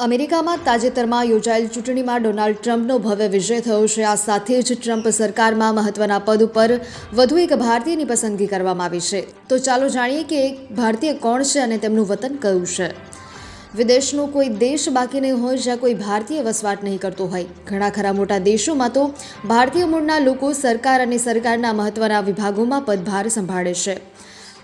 અમેરિકામાં તાજેતરમાં યોજાયેલ ચૂંટણીમાં ડોનાલ્ડ ટ્રમ્પનો ભવ્ય વિજય થયો છે। આ સાથે જ ટ્રમ્પ સરકારમાં મહત્વના પદ ઉપર વધુ એક ભારતીયની પસંદગી કરવામાં આવી છે। તો ચાલો જાણીએ કે એક ભારતીય કોણ છે અને તેમનું વતન કયું છે। વિદેશનો કોઈ દેશ બાકી નહીં હોય જ્યાં કોઈ ભારતીય વસવાટ નહીં કરતો હોય। ઘણા ખરા મોટા દેશોમાં તો ભારતીય મૂળના લોકો સરકાર અને સરકારના મહત્વના વિભાગોમાં પદભાર સંભાળે છે।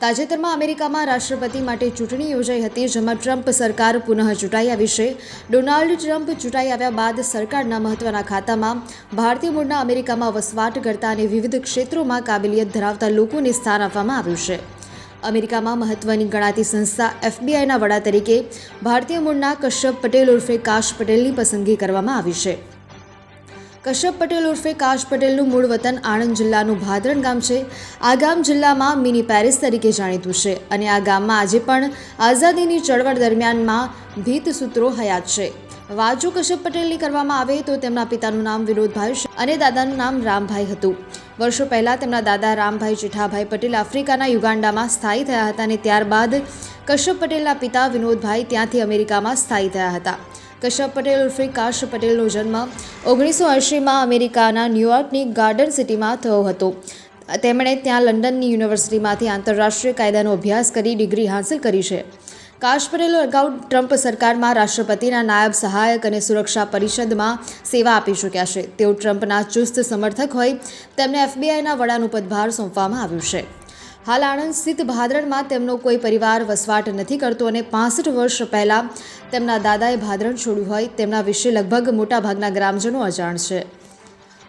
તાજેતરમાં અમેરિકામાં રાષ્ટ્રપતિ માટે ચૂંટણી યોજાઈ હતી, જેમાં ટ્રમ્પ સરકાર પુનઃ ચૂંટાઈ આવી છે। ડોનાલ્ડ ટ્રમ્પ ચૂંટાઈ આવ્યા બાદ સરકારના મહત્વના ખાતામાં ભારતીય મૂળના અમેરિકામાં વસવાટ કરતા અને વિવિધ ક્ષેત્રોમાં કાબેલિયત ધરાવતા લોકોને સ્થાન આપવામાં આવ્યું છે। અમેરિકામાં મહત્વની ગણાતી સંસ્થા FBI વડા તરીકે ભારતીય મૂળના કશ્યપ પટેલ ઉર્ફે કાશ પટેલની પસંદગી કરવામાં આવી છે। કશ્યપ પટેલ ઉર્ફે કાશ પટેલનું મૂળ વતન આણંદ જિલ્લાનું ભાદરણ ગામ છે। આ ગામ જિલ્લામાં મિની પેરિસ તરીકે જાણીતું છે અને આ ગામમાં આજે પણ આઝાદીની ચળવળ દરમિયાનમાં ભીતસૂત્રો હયાત છે। વાત જો કશ્યપ પટેલની કરવામાં આવે તો તેમના પિતાનું નામ વિનોદભાઈ અને દાદાનું નામ રામભાઈ હતું। વર્ષો પહેલાં તેમના દાદા રામભાઈ જેઠાભાઈ પટેલ આફ્રિકાના યુગાન્ડામાં સ્થાયી થયા હતા અને ત્યારબાદ કશ્યપ પટેલના પિતા વિનોદભાઈ ત્યાંથી અમેરિકામાં સ્થાયી થયા હતા। કશ્યપ પટેલ ઉર્ફે કાશ પટેલનો જન્મ 1980માં અમેરિકાના ન્યૂયોર્કની ગાર્ડન સિટીમાં થયો હતો। તેમણે ત્યાં લંડનની યુનિવર્સિટીમાંથી આંતરરાષ્ટ્રીય કાયદાનો અભ્યાસ કરી ડિગ્રી હાંસલ કરી છે। કાશ પટેલે અગાઉ ટ્રમ્પ સરકારમાં રાષ્ટ્રપતિના નાયબ સહાયક અને સુરક્ષા પરિષદમાં સેવા આપી ચૂક્યા છે। તેઓ ટ્રમ્પના ચુસ્ત સમર્થક હોય તેમને FBIના વડાનું પદભાર સોંપવામાં આવ્યું છે। હાલ આણંદ સ્થિત ભાદરણમાં તેમનો કોઈ પરિવાર વસવાટ નથી કરતો અને 65 વર્ષ પહેલાં તેમના દાદાએ ભાદરણ છોડ્યું હોય તેમના વિશે લગભગ મોટાભાગના ગ્રામજનો અજાણ છે।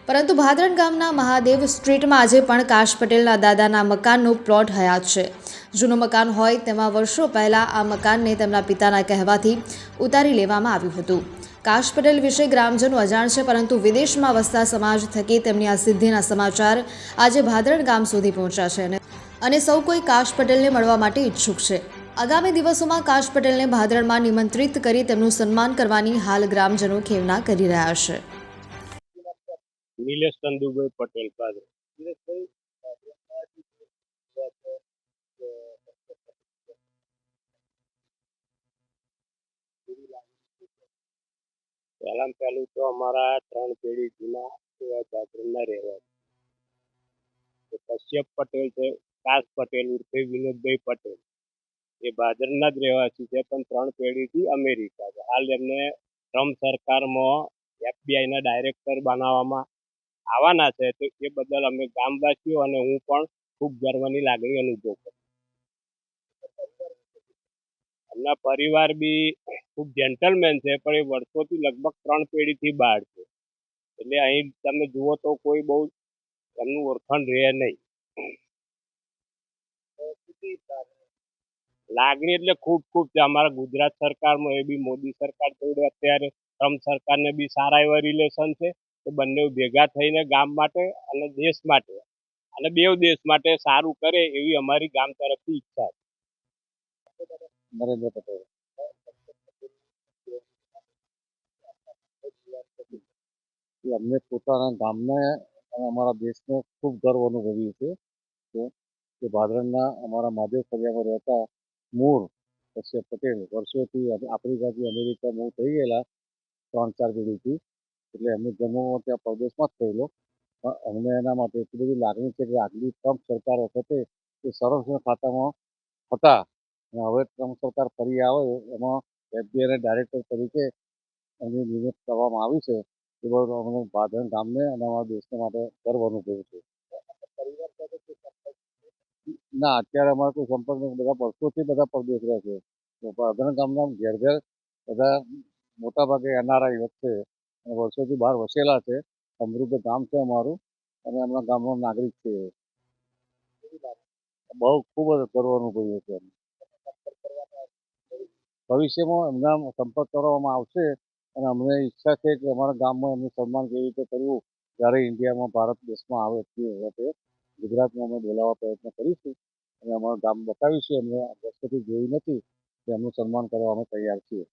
પરંતુ ભાદરણ ગામના મહાદેવ સ્ટ્રીટમાં આજે પણ કાશ પટેલના દાદાના મકાનનો પ્લોટ હયાત છે। જૂનું મકાન હોય તેમાં વર્ષો પહેલાં આ મકાનને તેમના પિતાના કહેવાથી ઉતારી લેવામાં આવ્યું હતું। કાશ પટેલ વિશે ગ્રામજનો અજાણ છે, પરંતુ વિદેશમાં વસતા સમાજ થકી તેમની આ સિદ્ધિના સમાચાર આજે ભાદરણ ગામ સુધી પહોંચ્યા છે અને સૌ કોઈ કાશ પટેલને મળવા માટે ઈચ્છુક છે। આગામી દિવસોમાં કાશ પટેલને ભાદરણમાં નિમંત્રિત કરી તેમનું સન્માન કરવાની હાલ ગ્રામજનો ખેવના કરી રહ્યા છે। નિલેશ ચંદુભાઈ પટેલ પાસે પહેલું તો અમારા 3 પેઢી જૂના એવા ભાદરણના રહેવાસી કશ્યપ પટેલ છે, કાશ પટેલ ઉર્ફે વિનોદભાઈ પટેલ એ ભાદરના જ રહેવાસી છે, પણ 3 પેઢીથી અમેરિકા છે। હાલ એમને ટ્રમ્પ સરકારમાં FBIના ડાયરેક્ટર બનાવવામાં આવવાના છે, તો એ બદલ અમે ગામવાસીઓ અને હું પણ ખૂબ ગર્વની લાગણી અનુભવ કરું। એમના પરિવાર બી ખૂબ જેન્ટલમેન છે, પણ એ વર્ષોથી લગભગ 3 પેઢીથી બહાર છે, એટલે અહીં તમે જુઓ તો કોઈ બહુ એમનું ઓળખાણ રહે નહીં। લાગણી એટલે ખૂબ છે। અમારા ગુજરાત સરકારમાં એ બી મોદી સરકાર જોડે અત્યારે ટ્રમ્પ સરકારને બી સારા એવા રિલેશન છે, તો બંને ભેગા થઈને ગામ માટે અને દેશ માટે અને બેવ દેશ માટે સારું કરે એવી અમારી ગામ તરફથી ઈચ્છા છે। નરેન્દ્ર પટેલ અમને પોતાના ગામને અને અમારા દેશને ખૂબ ગર્વ અનુભવ્યું છે કે ભાદરણના અમારા મહાદેવ ફળિયામાં રહેતા મૂળ કશ્યપ પટેલ વર્ષોથી આફ્રિકાથી અમેરિકા મૂવ થઈ ગયેલા 3-4 પેઢીથી, એટલે એમનો જન્મ ત્યાં પરદેશમાં જ થયેલો, પણ અમને એના માટે એટલી બધી લાગણી છે કે આગલી ટ્રમ્પ સરકાર વખતે એ સંરક્ષણ ખાતામાં હતા અને હવે ટ્રમ્પ સરકાર ફરી આવે એમાં FBIના ડાયરેક્ટર તરીકે એમની નિમણૂક કરવામાં આવી છે। એ બદલ અમને ભાદરણ ગામને અને અમારા દેશને માટે ગર્વ અનુભવ્યું છે। ના, અત્યારે અમારે કોઈ સંપર્ક નથી, બધા વર્ષોથી બધા પરદેશ રહે છે। તો ભાદરણ ગામના ઘેર બધા મોટાભાગે NRI છે અને વર્ષોથી બહાર વસેલા છે। સમૃદ્ધ ગામ છે અમારું અને એમના ગામનો નાગરિક છે। બહુ ખૂબ જ ગર્વ અનુભવ્યો છે। ભવિષ્યમાં એમના સંપર્ક કરવામાં આવશે અને અમને ઈચ્છા છે કે અમારા ગામમાં એમનું સન્માન કેવી રીતે કરવું, જ્યારે ઇન્ડિયામાં ભારત દેશમાં આવે તે વખતે ગુજરાતમાં અમે બોલાવવા પ્રયત્ન કરીશું અને અમારું ગામ બતાવીશું। એમને વર્ષોથી જોયું નથી, કે એમનું સન્માન કરવા અમે તૈયાર છીએ।